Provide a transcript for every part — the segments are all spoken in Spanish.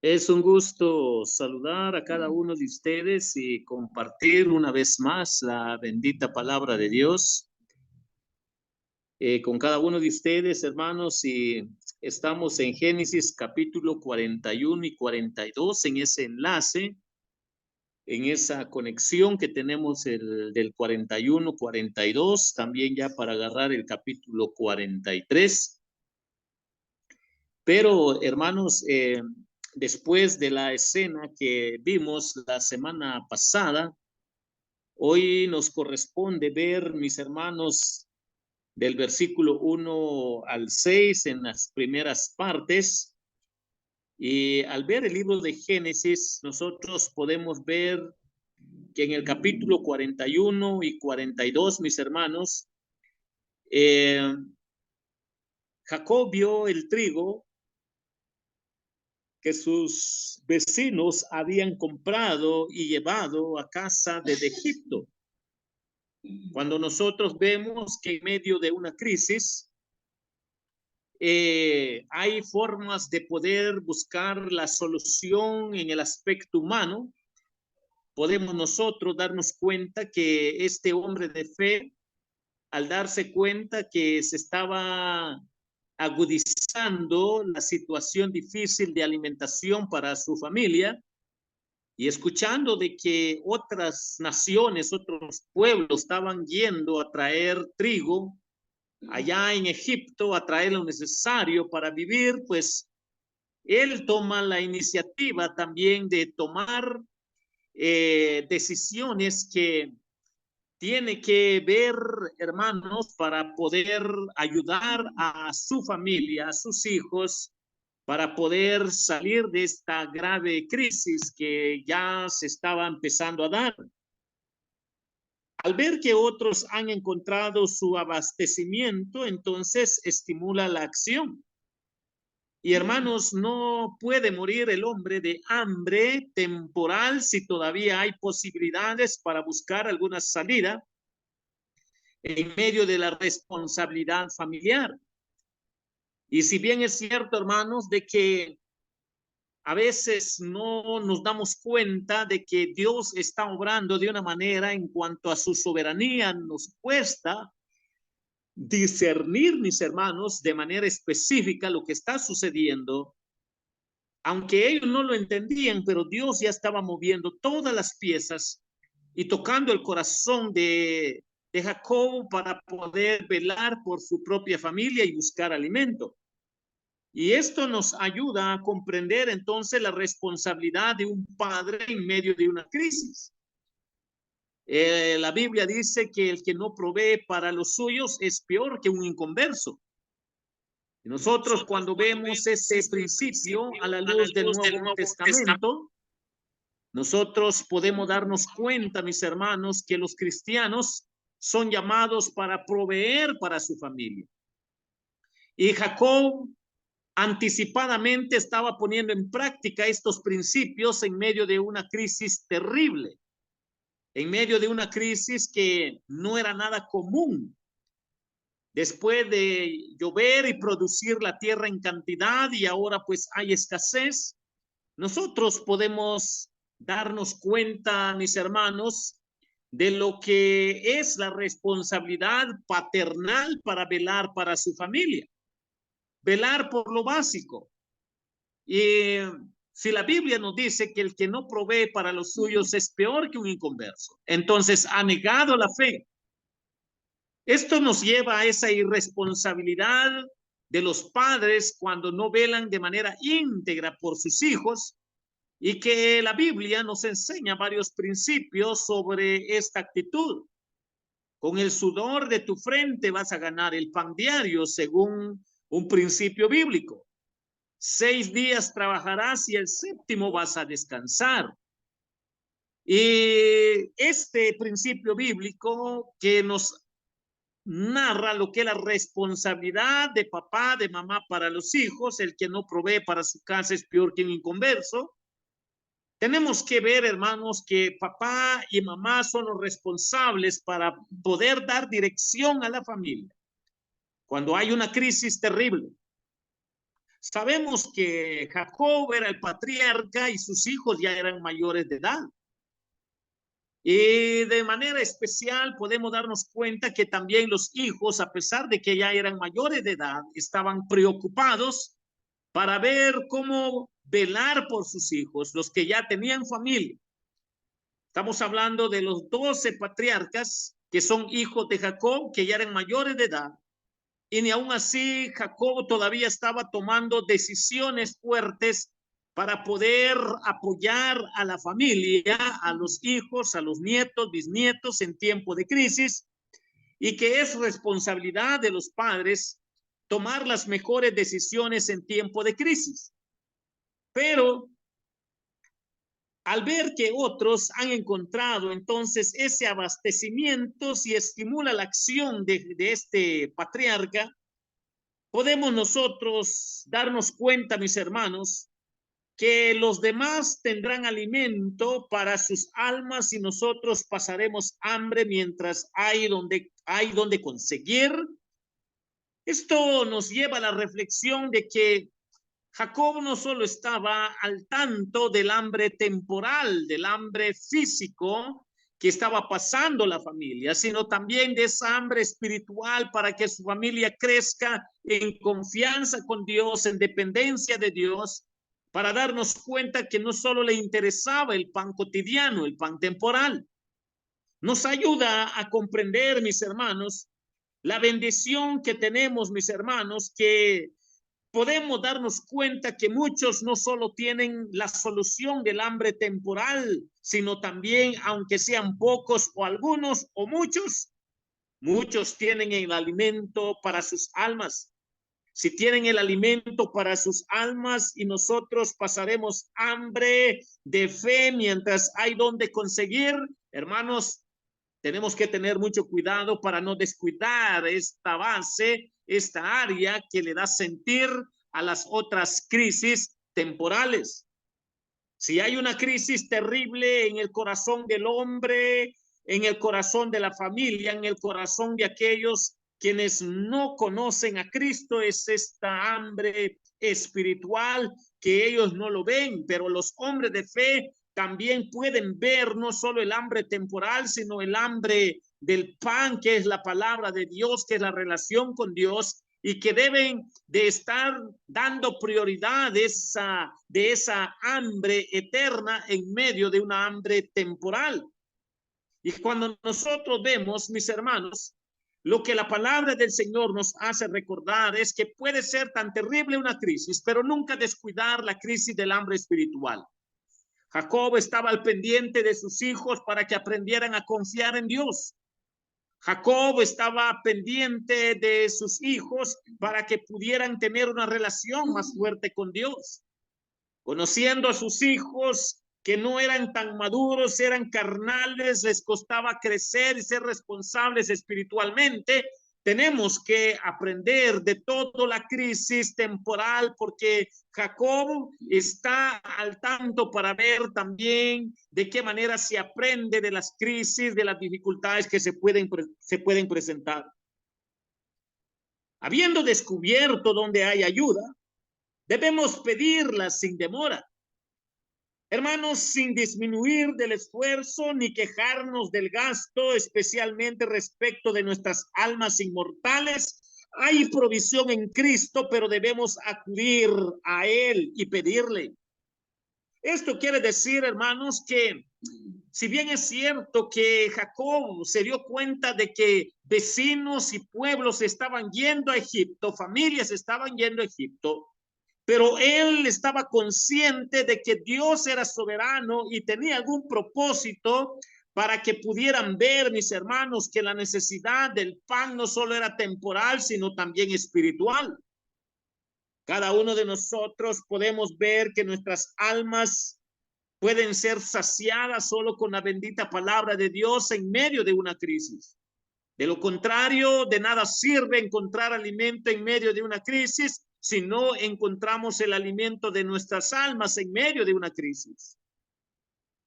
Es un gusto saludar a cada uno de ustedes y compartir una vez más la bendita palabra de Dios con cada uno de ustedes, hermanos, y estamos en Génesis capítulo 41 y 42 en ese enlace, en esa conexión que tenemos del 41, 42, también ya para agarrar el capítulo 43. Pero, hermanos, después de la escena que vimos la semana pasada, hoy nos corresponde ver, mis hermanos, del versículo 1 al 6 en las primeras partes. Y al ver el libro de Génesis, nosotros podemos ver que en el capítulo 41 y 42, mis hermanos, eh, Jacob vio el trigo que sus vecinos habían comprado y llevado a casa desde Egipto. Cuando nosotros vemos que en medio de una crisis hay formas de poder buscar la solución en el aspecto humano, podemos nosotros darnos cuenta que este hombre de fe, al darse cuenta que se estaba agudizando la situación difícil de alimentación para su familia, y escuchando de que otras naciones, otros pueblos estaban yendo a traer trigo allá en Egipto, a traer lo necesario para vivir, pues él toma la iniciativa también de tomar decisiones que tiene que ver, hermanos, para poder ayudar a su familia, a sus hijos, para poder salir de esta grave crisis que ya se estaba empezando a dar. Al ver que otros han encontrado su abastecimiento, entonces estimula la acción. Y hermanos, no puede morir el hombre de hambre temporal si todavía hay posibilidades para buscar alguna salida en medio de la responsabilidad familiar. Y si bien es cierto, hermanos, de que a veces no nos damos cuenta de que Dios está obrando de una manera en cuanto a su soberanía, nos cuesta discernir, mis hermanos, de manera específica lo que está sucediendo, aunque ellos no lo entendían, pero Dios ya estaba moviendo todas las piezas y tocando el corazón de Jacob para poder velar por su propia familia y buscar alimento. Y esto nos ayuda a comprender entonces la responsabilidad de un padre en medio de una crisis. La Biblia dice que el que no provee para los suyos es peor que un inconverso. Y nosotros cuando vemos ese principio a la luz del Nuevo Testamento, nosotros podemos darnos cuenta, mis hermanos, que los cristianos son llamados para proveer para su familia. Y Jacob anticipadamente estaba poniendo en práctica estos principios en medio de una crisis terrible, en medio de una crisis que no era nada común. Después de llover y producir la tierra en cantidad y ahora pues hay escasez, nosotros podemos darnos cuenta, mis hermanos, de lo que es la responsabilidad paternal para velar para su familia, velar por lo básico. Y si la Biblia nos dice que el que no provee para los suyos es peor que un inconverso, entonces ha negado la fe. Esto nos lleva a esa irresponsabilidad de los padres cuando no velan de manera íntegra por sus hijos, y que la Biblia nos enseña varios principios sobre esta actitud. Con el sudor de tu frente vas a ganar el pan diario, según un principio bíblico. 6 días trabajarás y el séptimo vas a descansar. Y este principio bíblico que nos narra lo que es la responsabilidad de papá, de mamá para los hijos, el que no provee para su casa es peor que un inconverso. Tenemos que ver, hermanos, que papá y mamá son los responsables para poder dar dirección a la familia cuando hay una crisis terrible. Sabemos que Jacob era el patriarca y sus hijos ya eran mayores de edad. Y de manera especial podemos darnos cuenta que también los hijos, a pesar de que ya eran mayores de edad, estaban preocupados para ver cómo velar por sus hijos, los que ya tenían familia. Estamos hablando de los 12 patriarcas que son hijos de Jacob, que ya eran mayores de edad. Y ni aún así Jacob todavía estaba tomando decisiones fuertes para poder apoyar a la familia, a los hijos, a los nietos, bisnietos en tiempo de crisis, y que es responsabilidad de los padres tomar las mejores decisiones en tiempo de crisis. Pero al ver que otros han encontrado entonces ese abastecimiento, si estimula la acción de este patriarca, podemos nosotros darnos cuenta, mis hermanos, que los demás tendrán alimento para sus almas y nosotros pasaremos hambre mientras hay donde conseguir. Esto nos lleva a la reflexión de que Jacob no solo estaba al tanto del hambre temporal, del hambre físico que estaba pasando la familia, sino también de esa hambre espiritual para que su familia crezca en confianza con Dios, en dependencia de Dios, para darnos cuenta que no solo le interesaba el pan cotidiano, el pan temporal. Nos ayuda a comprender, mis hermanos, la bendición que tenemos, mis hermanos, que podemos darnos cuenta que muchos no solo tienen la solución del hambre temporal, sino también, aunque sean pocos o algunos o muchos tienen el alimento para sus almas. Si tienen el alimento para sus almas y nosotros pasaremos hambre de fe mientras hay donde conseguir, hermanos, tenemos que tener mucho cuidado para no descuidar esta base, esta área que le da sentir a las otras crisis temporales. Si hay una crisis terrible en el corazón del hombre, en el corazón de la familia, en el corazón de aquellos quienes no conocen a Cristo, es esta hambre espiritual que ellos no lo ven, pero los hombres de fe también pueden ver no solo el hambre temporal, sino el hambre del pan, que es la palabra de Dios, que es la relación con Dios, y que deben de estar dando prioridad de esa hambre eterna en medio de una hambre temporal. Y cuando nosotros vemos, mis hermanos, lo que la palabra del Señor nos hace recordar es que puede ser tan terrible una crisis, pero nunca descuidar la crisis del hambre espiritual. Jacob estaba al pendiente de sus hijos para que aprendieran a confiar en Dios. Jacob estaba pendiente de sus hijos para que pudieran tener una relación más fuerte con Dios. Conociendo a sus hijos que no eran tan maduros, eran carnales, les costaba crecer y ser responsables espiritualmente, tenemos que aprender de toda la crisis temporal porque Jacob está al tanto para ver también de qué manera se aprende de las crisis, de las dificultades que se pueden presentar. Habiendo descubierto dónde hay ayuda, debemos pedirla sin demora. Hermanos, sin disminuir del esfuerzo ni quejarnos del gasto, especialmente respecto de nuestras almas inmortales. Hay provisión en Cristo, pero debemos acudir a Él y pedirle. Esto quiere decir, hermanos, que si bien es cierto que Jacob se dio cuenta de que vecinos y pueblos estaban yendo a Egipto, familias estaban yendo a Egipto, pero él estaba consciente de que Dios era soberano y tenía algún propósito para que pudieran ver, mis hermanos, que la necesidad del pan no solo era temporal, sino también espiritual. Cada uno de nosotros podemos ver que nuestras almas pueden ser saciadas solo con la bendita palabra de Dios en medio de una crisis. De lo contrario, de nada sirve encontrar alimento en medio de una crisis si no encontramos el alimento de nuestras almas en medio de una crisis.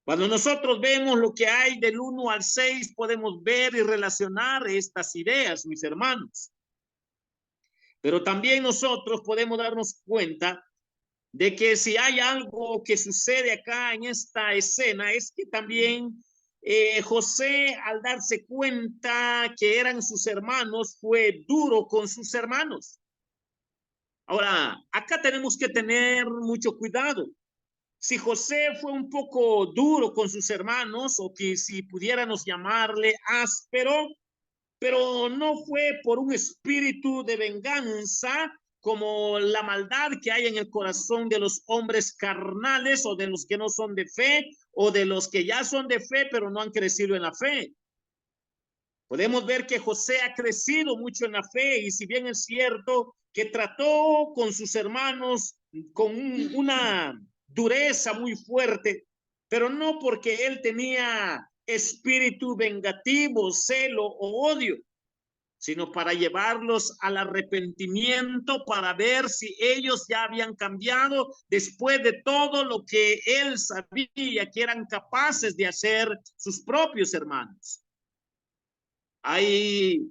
Cuando nosotros vemos lo que hay del 1 al 6, podemos ver y relacionar estas ideas, mis hermanos. Pero también nosotros podemos darnos cuenta de que si hay algo que sucede acá en esta escena, es que también José, al darse cuenta que eran sus hermanos, fue duro con sus hermanos. Ahora, acá tenemos que tener mucho cuidado. Si José fue un poco duro con sus hermanos, o que si pudiéramos llamarle áspero, pero no fue por un espíritu de venganza, como la maldad que hay en el corazón de los hombres carnales, o de los que no son de fe, o de los que ya son de fe pero no han crecido en la fe. Podemos ver que José ha crecido mucho en la fe, y si bien es cierto que trató con sus hermanos con una dureza muy fuerte, pero no porque él tenía espíritu vengativo, celo o odio, sino para llevarlos al arrepentimiento, para ver si ellos ya habían cambiado después de todo lo que él sabía que eran capaces de hacer sus propios hermanos. Hay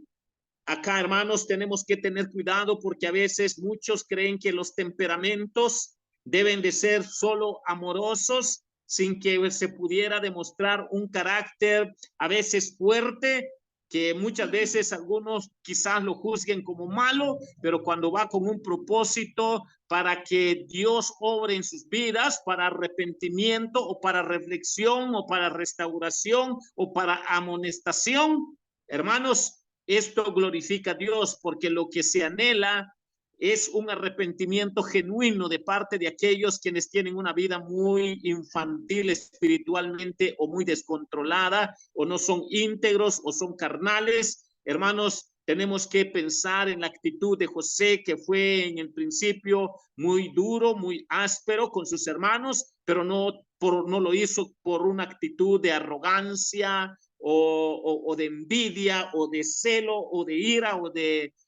acá, hermanos, tenemos que tener cuidado, porque a veces muchos creen que los temperamentos deben de ser solo amorosos, sin que se pudiera demostrar un carácter a veces fuerte, que muchas veces algunos quizás lo juzguen como malo, pero cuando va con un propósito para que Dios obre en sus vidas, para arrepentimiento o para reflexión o para restauración o para amonestación, hermanos, esto glorifica a Dios, porque lo que se anhela es un arrepentimiento genuino de parte de aquellos quienes tienen una vida muy infantil espiritualmente, o muy descontrolada, o no son íntegros o son carnales. Hermanos, tenemos que pensar en la actitud de José, que fue en el principio muy duro, muy áspero con sus hermanos, pero no lo hizo por una actitud de arrogancia, o de envidia, o de celo, o de ira,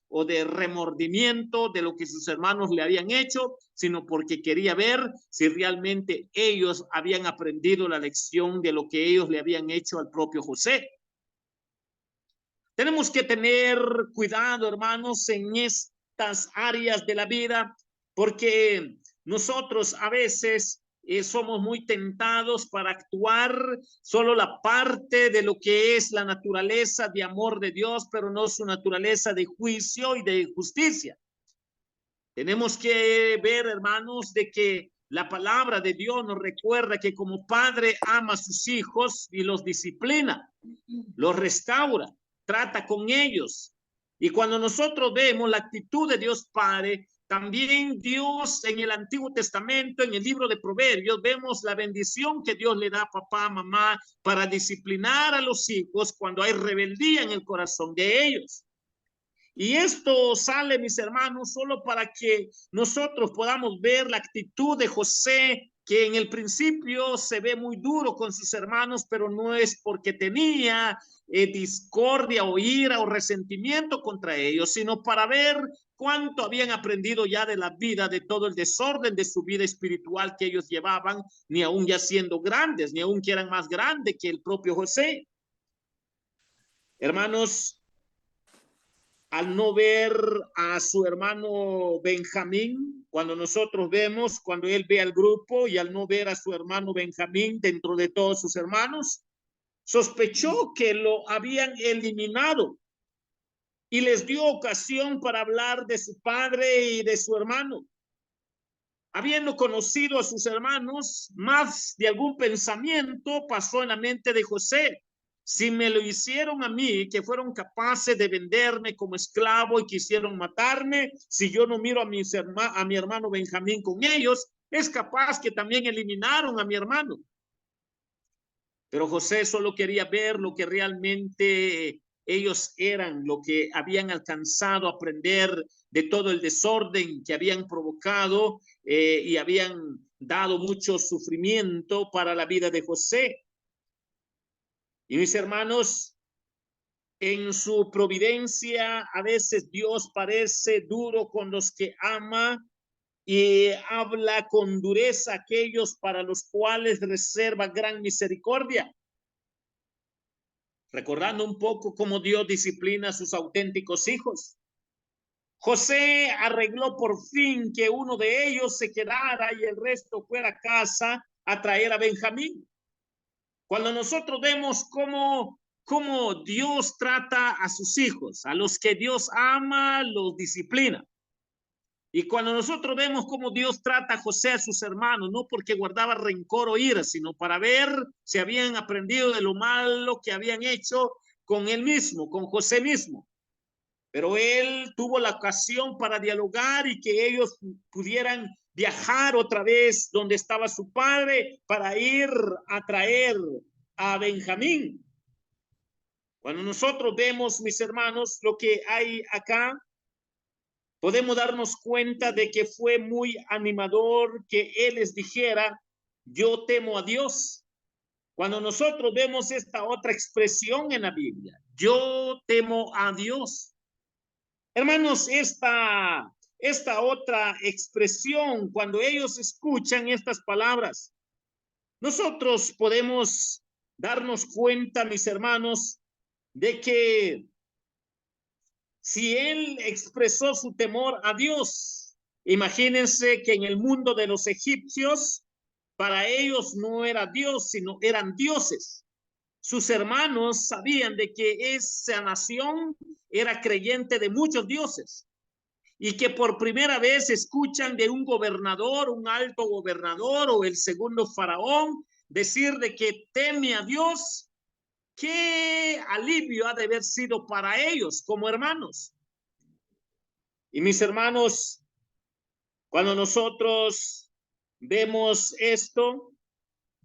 o de remordimiento de lo que sus hermanos le habían hecho, sino porque quería ver si realmente ellos habían aprendido la lección de lo que ellos le habían hecho al propio José. Tenemos que tener cuidado, hermanos, en estas áreas de la vida, porque nosotros a veces somos muy tentados para actuar solo la parte de lo que es la naturaleza de amor de Dios, pero no su naturaleza de juicio y de justicia. Tenemos que ver, hermanos, de que la palabra de Dios nos recuerda que como padre ama a sus hijos y los disciplina, los restaura, trata con ellos. Y cuando nosotros vemos la actitud de Dios Padre, también Dios en el Antiguo Testamento, en el libro de Proverbios, vemos la bendición que Dios le da a papá, mamá, para disciplinar a los hijos cuando hay rebeldía en el corazón de ellos. Y esto sale, mis hermanos, solo para que nosotros podamos ver la actitud de José, que en el principio se ve muy duro con sus hermanos, pero no es porque tenía discordia o ira o resentimiento contra ellos, sino para ver cuánto habían aprendido ya de la vida, de todo el desorden de su vida espiritual que ellos llevaban, ni aún ya siendo grandes, ni aún que eran más grandes que el propio José. Hermanos, al no ver a su hermano Benjamín, cuando nosotros vemos, cuando él ve al grupo, y al no ver a su hermano Benjamín dentro de todos sus hermanos, sospechó que lo habían eliminado, y les dio ocasión para hablar de su padre y de su hermano. Habiendo conocido a sus hermanos, más de algún pensamiento pasó en la mente de José. Si me lo hicieron a mí, que fueron capaces de venderme como esclavo y quisieron matarme, si yo no miro a mi hermano Benjamín con ellos, es capaz que también eliminaron a mi hermano. Pero José solo quería ver lo que realmente ellos eran, lo que habían alcanzado a aprender de todo el desorden que habían provocado, y habían dado mucho sufrimiento para la vida de José. Y mis hermanos, en su providencia, a veces Dios parece duro con los que ama, y habla con dureza a aquellos para los cuales reserva gran misericordia. Recordando un poco cómo Dios disciplina a sus auténticos hijos. José arregló por fin que uno de ellos se quedara y el resto fuera a casa a traer a Benjamín. Cuando nosotros vemos cómo Dios trata a sus hijos, a los que Dios ama, los disciplina. Y cuando nosotros vemos cómo Dios trata a José a sus hermanos, no porque guardaba rencor o ira, sino para ver si habían aprendido de lo malo que habían hecho con él mismo, con José mismo. Pero él tuvo la ocasión para dialogar y que ellos pudieran viajar otra vez donde estaba su padre para ir a traer a Benjamín. Cuando nosotros vemos, mis hermanos, lo que hay acá, podemos darnos cuenta de que fue muy animador que él les dijera, yo temo a Dios. Cuando nosotros vemos esta otra expresión en la Biblia, yo temo a Dios. Hermanos, esta otra expresión, cuando ellos escuchan estas palabras, nosotros podemos darnos cuenta, mis hermanos, de que si él expresó su temor a Dios, imagínense que en el mundo de los egipcios, para ellos no era Dios, sino eran dioses. Sus hermanos sabían de que esa nación era creyente de muchos dioses y que por primera vez escuchan de un gobernador, un alto gobernador o el segundo faraón decir de que teme a Dios. Qué alivio ha de haber sido para ellos como hermanos. Y mis hermanos, cuando nosotros vemos esto,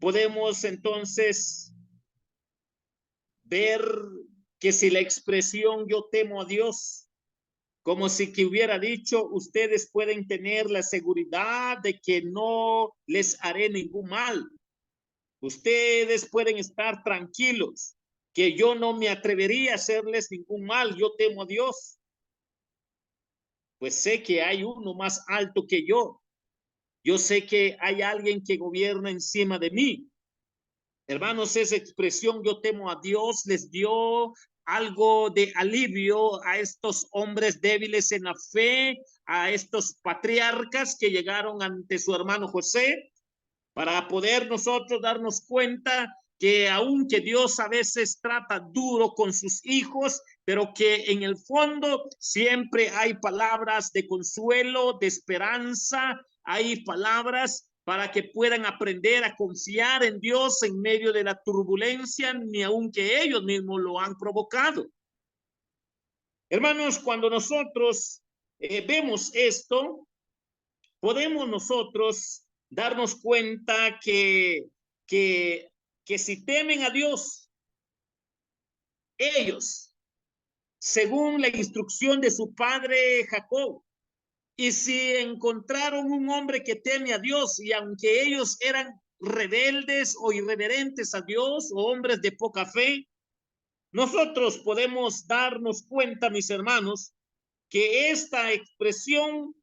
podemos entonces ver que si la expresión yo temo a Dios, como si que hubiera dicho, ustedes pueden tener la seguridad de que no les haré ningún mal. Ustedes pueden estar tranquilos, que yo no me atrevería a hacerles ningún mal, yo temo a Dios. Pues sé que hay uno más alto que yo. Yo sé que hay alguien que gobierna encima de mí. Hermanos, esa expresión yo temo a Dios les dio algo de alivio a estos hombres débiles en la fe, a estos patriarcas que llegaron ante su hermano José, para poder nosotros darnos cuenta que aunque Dios a veces trata duro con sus hijos, pero que en el fondo siempre hay palabras de consuelo, de esperanza, hay palabras para que puedan aprender a confiar en Dios en medio de la turbulencia, ni aunque ellos mismos lo han provocado. Hermanos, cuando nosotros vemos esto, podemos nosotros darnos cuenta que si temen a Dios, ellos, según la instrucción de su padre Jacob, y si encontraron un hombre que teme a Dios, y aunque ellos eran rebeldes o irreverentes a Dios, o hombres de poca fe, nosotros podemos darnos cuenta, mis hermanos, que esta expresión,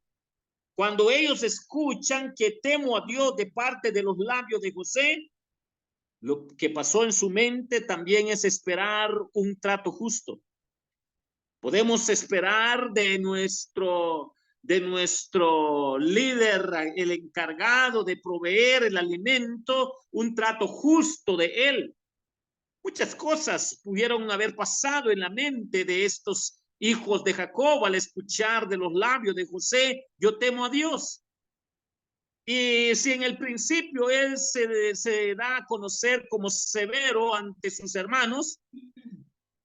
cuando ellos escuchan que temo a Dios de parte de los labios de José, lo que pasó en su mente también es esperar un trato justo. Podemos esperar de nuestro líder, el encargado de proveer el alimento, un trato justo de él. Muchas cosas pudieron haber pasado en la mente de estos hijos de Jacob al escuchar de los labios de José, yo temo a Dios. Y si en el principio él se da a conocer como severo ante sus hermanos,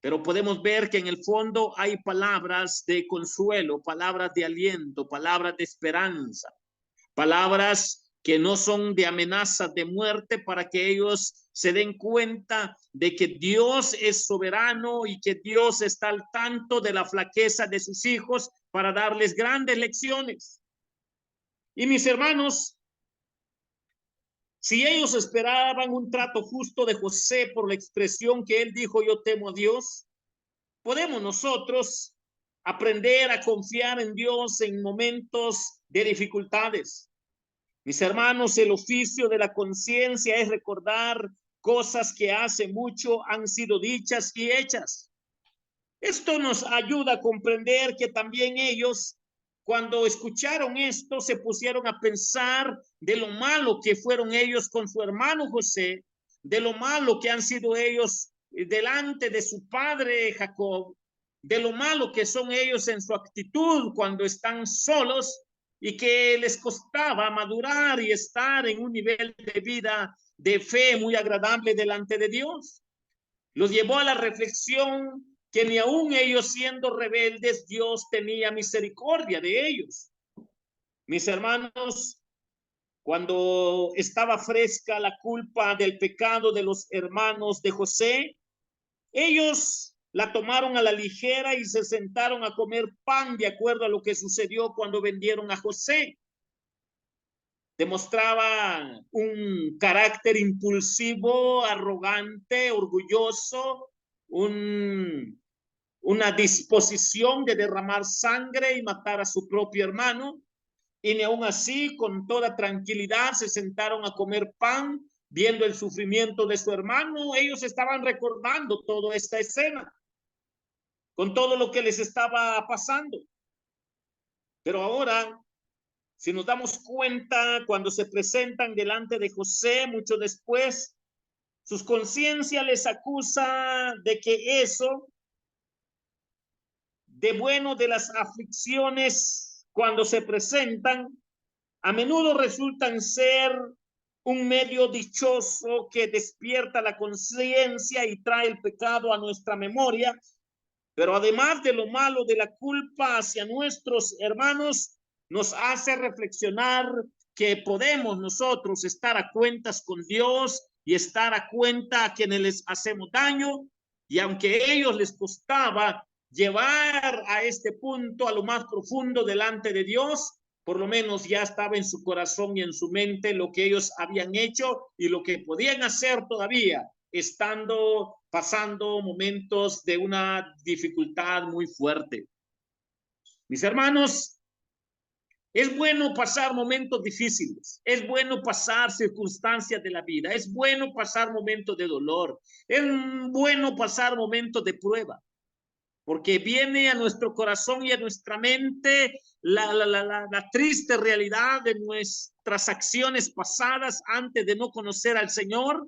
pero podemos ver que en el fondo hay palabras de consuelo, palabras de aliento, palabras de esperanza, palabras que no son de amenazas de muerte para que ellos se den cuenta de que Dios es soberano y que Dios está al tanto de la flaqueza de sus hijos para darles grandes lecciones. Y mis hermanos, si ellos esperaban un trato justo de José por la expresión que él dijo, yo temo a Dios, podemos nosotros aprender a confiar en Dios en momentos de dificultades. Mis hermanos, el oficio de la conciencia es recordar cosas que hace mucho han sido dichas y hechas. Esto nos ayuda a comprender que también ellos, cuando escucharon esto, se pusieron a pensar de lo malo que fueron ellos con su hermano José, de lo malo que han sido ellos delante de su padre Jacob, de lo malo que son ellos en su actitud cuando están solos y que les costaba madurar y estar en un nivel de vida de fe muy agradable delante de Dios. Los llevó a la reflexión que ni aun ellos siendo rebeldes, Dios tenía misericordia de ellos. Mis hermanos, cuando estaba fresca la culpa del pecado de los hermanos de José, ellos la tomaron a la ligera y se sentaron a comer pan de acuerdo a lo que sucedió cuando vendieron a José. Demostraba un carácter impulsivo, arrogante, orgulloso, una disposición de derramar sangre y matar a su propio hermano. Y ni aún así, con toda tranquilidad, se sentaron a comer pan, viendo el sufrimiento de su hermano. Ellos estaban recordando toda esta escena, con todo lo que les estaba pasando. Pero ahora, si nos damos cuenta, cuando se presentan delante de José, mucho después, sus conciencias les acusa de que eso, de bueno de las aflicciones, cuando se presentan, a menudo resultan ser un medio dichoso que despierta la conciencia y trae el pecado a nuestra memoria. Pero además de lo malo de la culpa hacia nuestros hermanos, nos hace reflexionar que podemos nosotros estar a cuentas con Dios y estar a cuenta a quienes les hacemos daño. Y aunque a ellos les costaba llevar a este punto, a lo más profundo delante de Dios, por lo menos ya estaba en su corazón y en su mente lo que ellos habían hecho y lo que podían hacer todavía, estando pasando momentos de una dificultad muy fuerte. Mis hermanos, es bueno pasar momentos difíciles, es bueno pasar circunstancias de la vida, es bueno pasar momentos de dolor, es bueno pasar momentos de prueba, porque viene a nuestro corazón y a nuestra mente la triste realidad de nuestras acciones pasadas antes de no conocer al Señor,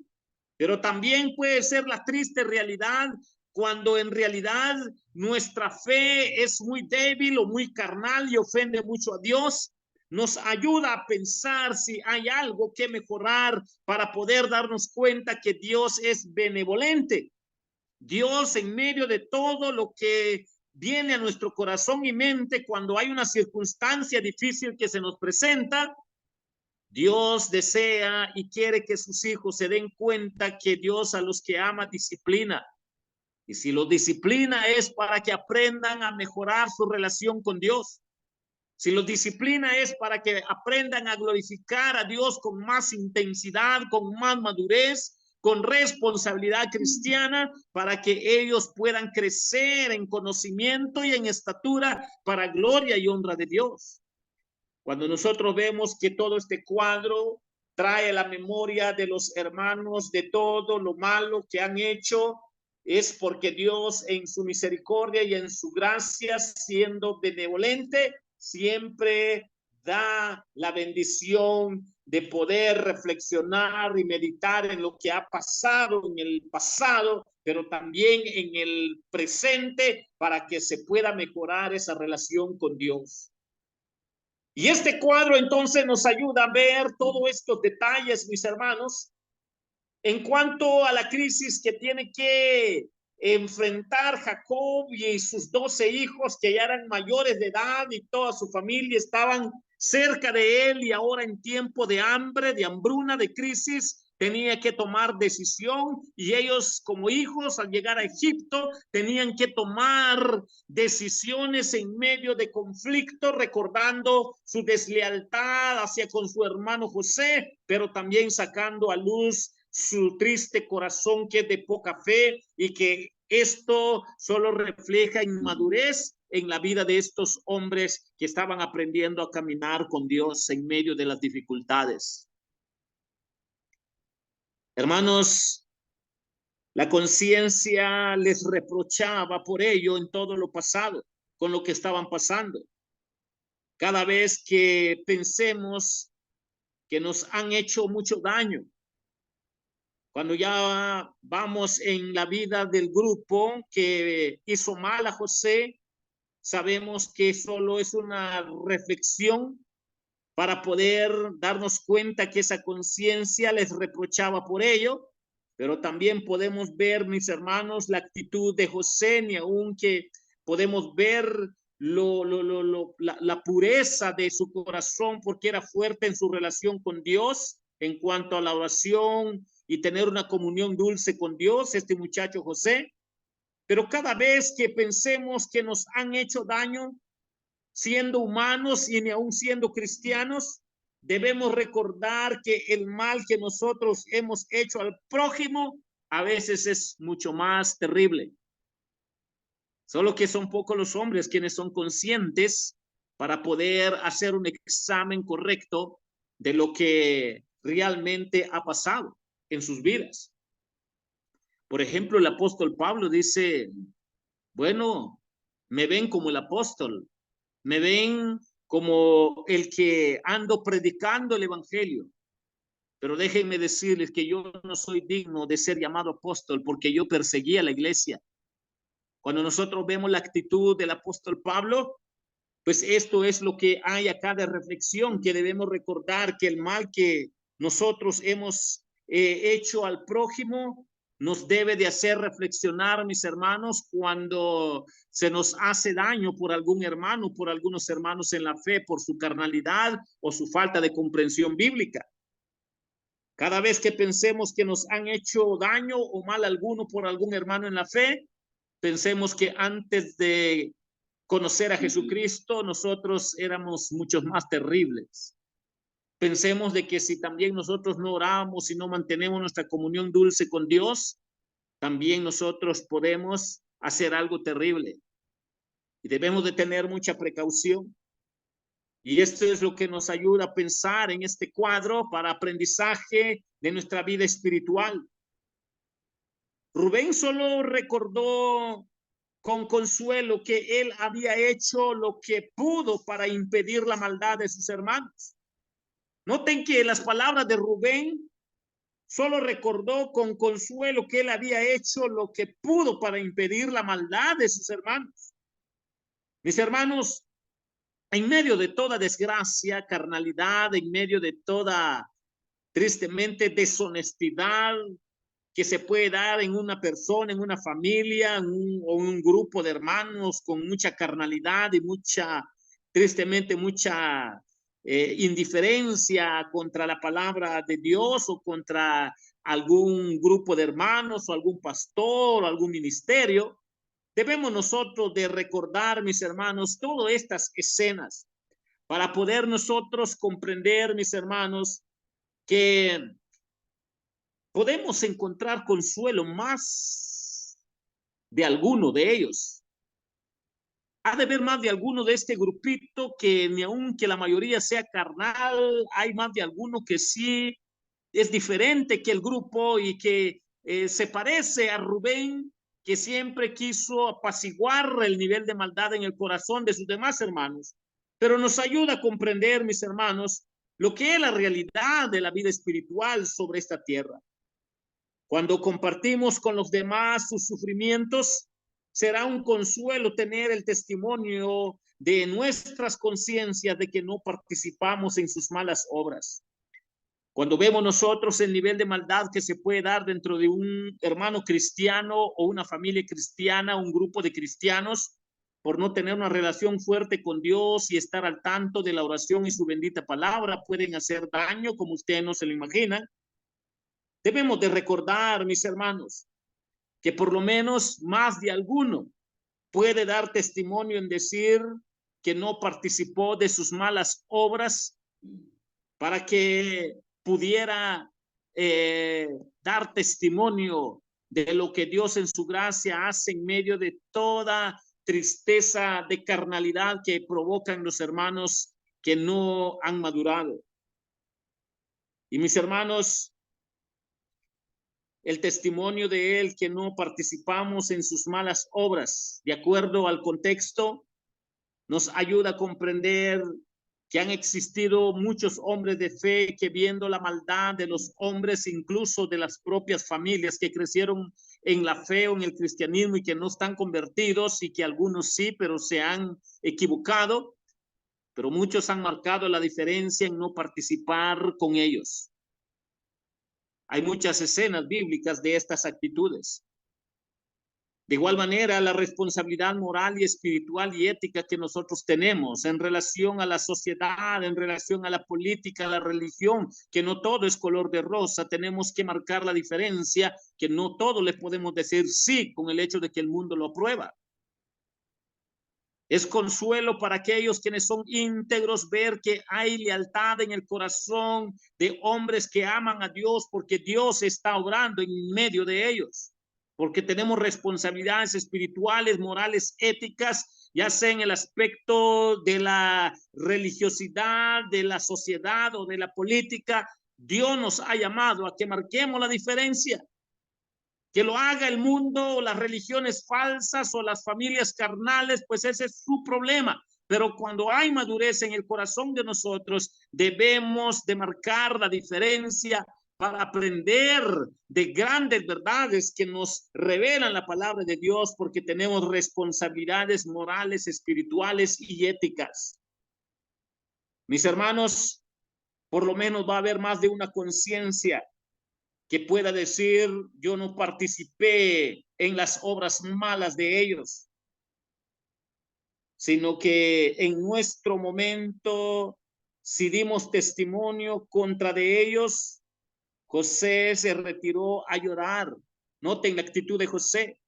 pero también puede ser la triste realidad cuando en realidad nuestra fe es muy débil o muy carnal y ofende mucho a Dios. Nos ayuda a pensar si hay algo que mejorar para poder darnos cuenta que Dios es benevolente. Dios, en medio de todo lo que viene a nuestro corazón y mente cuando hay una circunstancia difícil que se nos presenta, Dios desea y quiere que sus hijos se den cuenta que Dios a los que ama disciplina. Y si los disciplina es para que aprendan a mejorar su relación con Dios. Si los disciplina es para que aprendan a glorificar a Dios con más intensidad, con más madurez, con responsabilidad cristiana, para que ellos puedan crecer en conocimiento y en estatura para gloria y honra de Dios. Cuando nosotros vemos que todo este cuadro trae la memoria de los hermanos de todo lo malo que han hecho, es porque Dios en su misericordia y en su gracia, siendo benevolente, siempre da la bendición de poder reflexionar y meditar en lo que ha pasado en el pasado, pero también en el presente para que se pueda mejorar esa relación con Dios. Y este cuadro entonces nos ayuda a ver todos estos detalles, mis hermanos, en cuanto a la crisis que tiene que enfrentar Jacob y sus 12 hijos que ya eran mayores de edad y toda su familia estaban cerca de él y ahora en tiempo de hambre, de hambruna, de crisis, tenía que tomar decisión y ellos como hijos al llegar a Egipto tenían que tomar decisiones en medio de conflicto, recordando su deslealtad hacia con su hermano José, pero también sacando a luz su triste corazón que es de poca fe y que esto solo refleja inmadurez en la vida de estos hombres que estaban aprendiendo a caminar con Dios en medio de las dificultades. Hermanos, La conciencia les reprochaba por ello en todo lo pasado, con lo que estaban pasando. Cada vez que pensemos que nos han hecho mucho daño, cuando ya vamos en la vida del grupo que hizo mal a José, sabemos que solo es una reflexión para poder darnos cuenta que esa conciencia les reprochaba por ello, pero también podemos ver, mis hermanos, la actitud de José, ni aun que podemos ver la pureza de su corazón, porque era fuerte en su relación con Dios en cuanto a la oración y tener una comunión dulce con Dios, este muchacho José. Pero cada vez que pensemos que nos han hecho daño, siendo humanos y ni aún siendo cristianos, debemos recordar que el mal que nosotros hemos hecho al prójimo a veces es mucho más terrible. Solo que son pocos los hombres quienes son conscientes para poder hacer un examen correcto de lo que realmente ha pasado en sus vidas. Por ejemplo, el apóstol Pablo dice, bueno, me ven como el apóstol, me ven como el que ando predicando el evangelio. Pero déjenme decirles que yo no soy digno de ser llamado apóstol porque yo perseguía la iglesia. Cuando nosotros vemos la actitud del apóstol Pablo, pues esto es lo que hay acá de reflexión, que debemos recordar que el mal que nosotros hemos hecho al prójimo nos debe de hacer reflexionar, mis hermanos, cuando se nos hace daño por algún hermano, por algunos hermanos en la fe, por su carnalidad o su falta de comprensión bíblica. Cada vez que pensemos que nos han hecho daño o mal alguno por algún hermano en la fe, pensemos que antes de conocer a Jesucristo, nosotros éramos muchos más terribles. Pensemos de que si también nosotros no oramos y no mantenemos nuestra comunión dulce con Dios, también nosotros podemos hacer algo terrible. Y debemos de tener mucha precaución. Y esto es lo que nos ayuda a pensar en este cuadro para aprendizaje de nuestra vida espiritual. Rubén solo recordó con consuelo que él había hecho lo que pudo para impedir la maldad de sus hermanos. Noten que las palabras de Rubén solo recordó con consuelo que él había hecho lo que pudo para impedir la maldad de sus hermanos. Mis hermanos, en medio de toda desgracia, carnalidad, en medio de toda, tristemente, deshonestidad que se puede dar en una persona, en una familia, o un grupo de hermanos con mucha carnalidad y mucha, tristemente, mucha indiferencia contra la palabra de Dios o contra algún grupo de hermanos o algún pastor o algún ministerio. Debemos nosotros de recordar, mis hermanos, todas estas escenas para poder nosotros comprender, mis hermanos, que podemos encontrar consuelo más de alguno de ellos. Ha de haber más de alguno de este grupito que ni aun que la mayoría sea carnal, hay más de alguno que sí es diferente que el grupo y que se parece a Rubén, que siempre quiso apaciguar el nivel de maldad en el corazón de sus demás hermanos. Pero nos ayuda a comprender, mis hermanos, lo que es la realidad de la vida espiritual sobre esta tierra. Cuando compartimos con los demás sus sufrimientos, será un consuelo tener el testimonio de nuestras conciencias de que no participamos en sus malas obras. Cuando vemos nosotros el nivel de maldad que se puede dar dentro de un hermano cristiano o una familia cristiana, un grupo de cristianos, por no tener una relación fuerte con Dios y estar al tanto de la oración y su bendita palabra, pueden hacer daño como ustedes no se lo imaginan. Debemos de recordar, mis hermanos, que por lo menos más de alguno puede dar testimonio en decir que no participó de sus malas obras para que pudiera dar testimonio de lo que Dios en su gracia hace en medio de toda tristeza de carnalidad que provocan los hermanos que no han madurado. Y mis hermanos, el testimonio de él que no participamos en sus malas obras. De acuerdo al contexto, nos ayuda a comprender que han existido muchos hombres de fe que, viendo la maldad de los hombres, incluso de las propias familias que crecieron en la fe o en el cristianismo y que no están convertidos, y que algunos sí, pero se han equivocado, pero muchos han marcado la diferencia en no participar con ellos. Hay muchas escenas bíblicas de estas actitudes. De igual manera, la responsabilidad moral y espiritual y ética que nosotros tenemos en relación a la sociedad, en relación a la política, a la religión, que no todo es color de rosa, tenemos que marcar la diferencia, que no todo le podemos decir sí con el hecho de que el mundo lo aprueba. Es consuelo para aquellos quienes son íntegros ver que hay lealtad en el corazón de hombres que aman a Dios, porque Dios está obrando en medio de ellos, porque tenemos responsabilidades espirituales, morales, éticas, ya sea en el aspecto de la religiosidad, de la sociedad o de la política. Dios nos ha llamado a que marquemos la diferencia. Que lo haga el mundo o las religiones falsas o las familias carnales, pues ese es su problema. Pero cuando hay madurez en el corazón de nosotros, debemos de marcar la diferencia para aprender de grandes verdades que nos revelan la palabra de Dios, porque tenemos responsabilidades morales, espirituales y éticas. Mis hermanos, por lo menos va a haber más de una conciencia que pueda decir: yo no participé en las obras malas de ellos, sino que en nuestro momento, si dimos testimonio contra de ellos, José se retiró a llorar. Noten la actitud de José,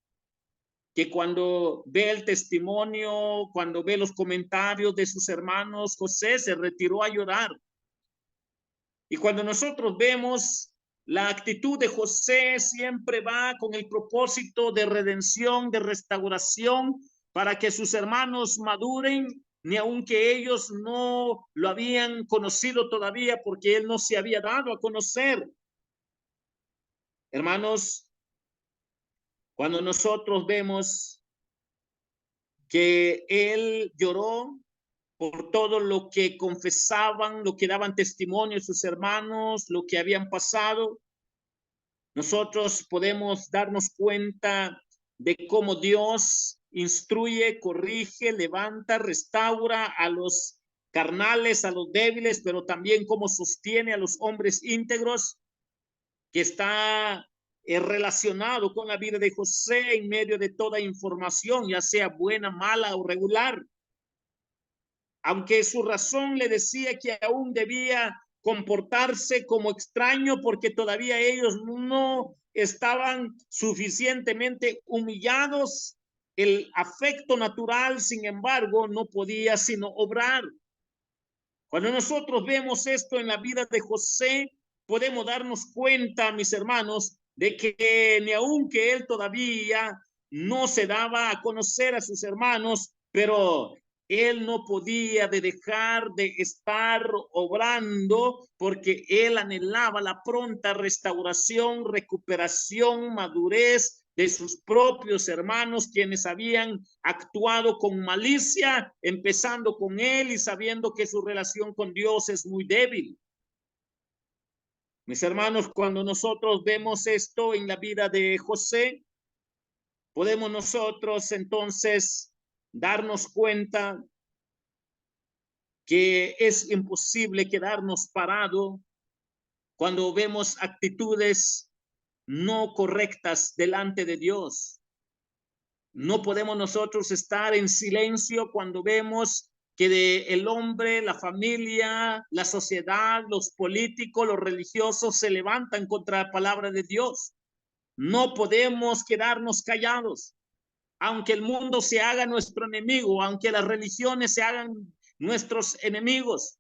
que cuando ve el testimonio, cuando ve los comentarios de sus hermanos, José se retiró a llorar. Y cuando nosotros vemos la actitud de José, siempre va con el propósito de redención, de restauración, para que sus hermanos maduren, ni aunque ellos no lo habían conocido todavía, porque él no se había dado a conocer. Hermanos, cuando nosotros vemos que él lloró por todo lo que confesaban, lo que daban testimonio sus hermanos, lo que habían pasado, nosotros podemos darnos cuenta de cómo Dios instruye, corrige, levanta, restaura a los carnales, a los débiles, pero también cómo sostiene a los hombres íntegros, que está relacionado con la vida de José en medio de toda información, ya sea buena, mala o regular. Aunque su razón le decía que aún debía comportarse como extraño porque todavía ellos no estaban suficientemente humillados, el afecto natural, sin embargo, no podía sino obrar. Cuando nosotros vemos esto en la vida de José, podemos darnos cuenta, mis hermanos, de que ni aun que él todavía no se daba a conocer a sus hermanos, pero él no podía dejar de estar obrando, porque él anhelaba la pronta restauración, recuperación, madurez de sus propios hermanos, quienes habían actuado con malicia, empezando con él y sabiendo que su relación con Dios es muy débil. Mis hermanos, cuando nosotros vemos esto en la vida de José, podemos nosotros entonces darnos cuenta que es imposible quedarnos parado cuando vemos actitudes no correctas delante de Dios. No podemos nosotros estar en silencio cuando vemos que el hombre, la familia, la sociedad, los políticos, los religiosos se levantan contra la palabra de Dios. No podemos quedarnos callados. Aunque el mundo se haga nuestro enemigo, aunque las religiones se hagan nuestros enemigos,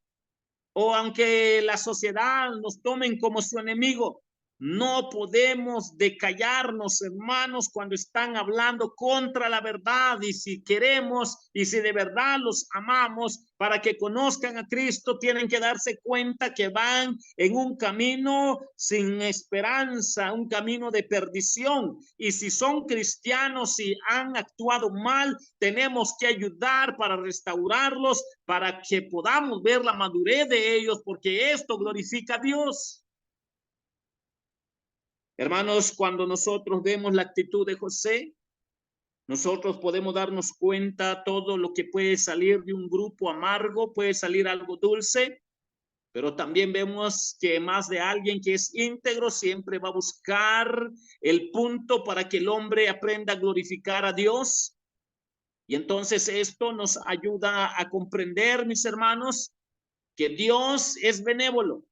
o aunque la sociedad nos tomen como su enemigo, No podemos decallarnos, hermanos, cuando están hablando contra la verdad. Y si queremos y si de verdad los amamos para que conozcan a Cristo, tienen que darse cuenta que van en un camino sin esperanza, un camino de perdición. Y si son cristianos y han actuado mal, tenemos que ayudar para restaurarlos, para que podamos ver la madurez de ellos, porque esto glorifica a Dios. Hermanos, cuando nosotros vemos la actitud de José, nosotros podemos darnos cuenta todo lo que puede salir de un grupo amargo, puede salir algo dulce, pero también vemos que más de alguien que es íntegro siempre va a buscar el punto para que el hombre aprenda a glorificar a Dios. Y entonces esto nos ayuda a comprender, mis hermanos, que Dios es benévolo.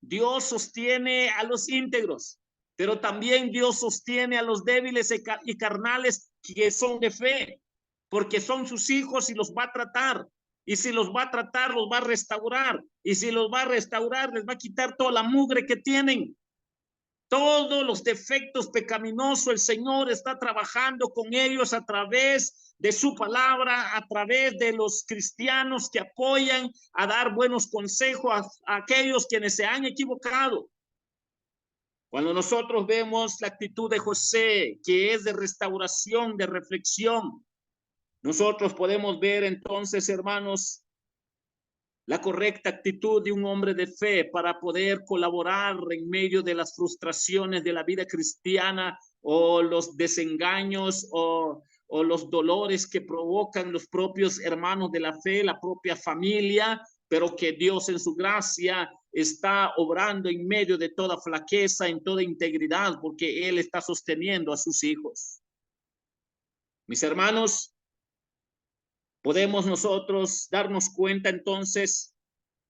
Dios sostiene a los íntegros, pero también Dios sostiene a los débiles y carnales que son de fe, porque son sus hijos y los va a tratar. Y si los va a tratar, los va a restaurar. Y si los va a restaurar, les va a quitar toda la mugre que tienen. Todos los defectos pecaminosos, el Señor está trabajando con ellos a través de su palabra, a través de los cristianos que apoyan a dar buenos consejos a aquellos quienes se han equivocado. Cuando nosotros vemos la actitud de José, que es de restauración, de reflexión, nosotros podemos ver entonces, hermanos, la correcta actitud de un hombre de fe para poder colaborar en medio de las frustraciones de la vida cristiana o los desengaños o los dolores que provocan los propios hermanos de la fe, la propia familia, pero que Dios en su gracia está obrando en medio de toda flaqueza, en toda integridad, porque Él está sosteniendo a sus hijos. Mis hermanos, podemos nosotros darnos cuenta entonces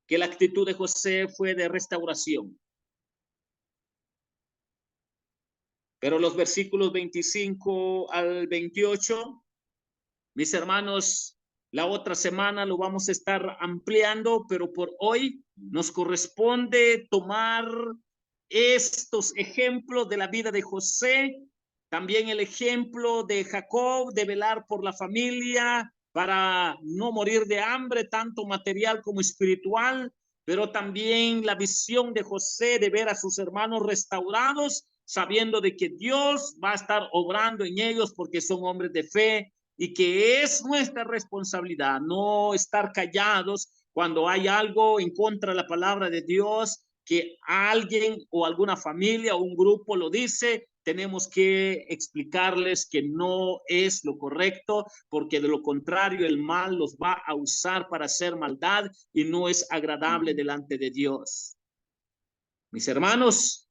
que la actitud de José fue de restauración. Pero los versículos 25 al 28, mis hermanos, la otra semana lo vamos a estar ampliando, pero por hoy nos corresponde tomar estos ejemplos de la vida de José, también el ejemplo de Jacob, de velar por la familia para no morir de hambre, tanto material como espiritual, pero también la visión de José de ver a sus hermanos restaurados, sabiendo de que Dios va a estar obrando en ellos porque son hombres de fe y que es nuestra responsabilidad no estar callados cuando hay algo en contra de la palabra de Dios, que alguien o alguna familia o un grupo lo dice, tenemos que explicarles que no es lo correcto, porque de lo contrario el mal los va a usar para hacer maldad y no es agradable delante de Dios. Mis hermanos,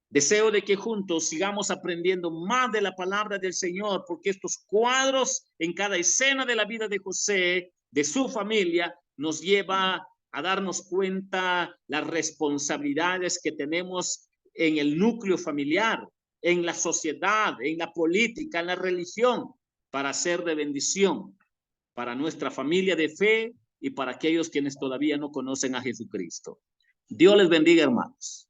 deseo de que juntos sigamos aprendiendo más de la palabra del Señor, porque estos cuadros en cada escena de la vida de José, de su familia, nos lleva a darnos cuenta las responsabilidades que tenemos en el núcleo familiar, en la sociedad, en la política, en la religión, para ser de bendición para nuestra familia de fe y para aquellos quienes todavía no conocen a Jesucristo. Dios les bendiga, hermanos.